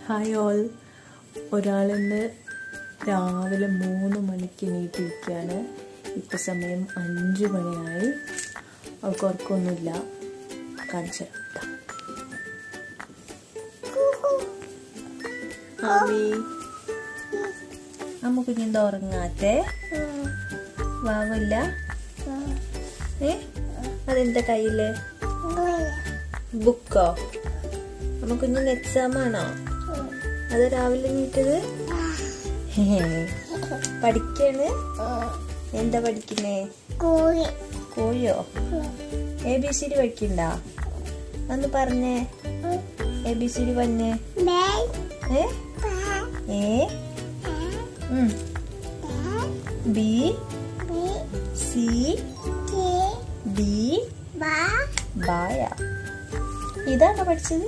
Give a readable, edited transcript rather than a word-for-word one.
Hi all. ഒരാളിന്ന് രാവിലെ 3 മണിക്ക് എണീറ്റിരിക്കുകയാണ്. ഇപ്പം സമയം 5 മണിയായി. അവൾക്ക് ഉറക്കമൊന്നുമില്ല. കാണിച്ചു തരാം. അമ്മ കുഞ്ഞെന്താ ഉറങ്ങാത്തെ? വാവില്ല. അതെന്താ കയ്യില്? ബുക്കോ? അമ്മ കുഞ്ഞിന് എക്സാം ആണോ? അത് രാവിലെ നീട്ടത് പഠിക്കാണ്. എന്താ പഠിക്കുന്നേ? കോഴിയോ? ABCD പഠിക്കണ്ടാ? അന്ന് പറഞ്ഞേ. ABCD പറഞ്ഞേ. B C D ബായ. ഇതാണോ പഠിച്ചത്?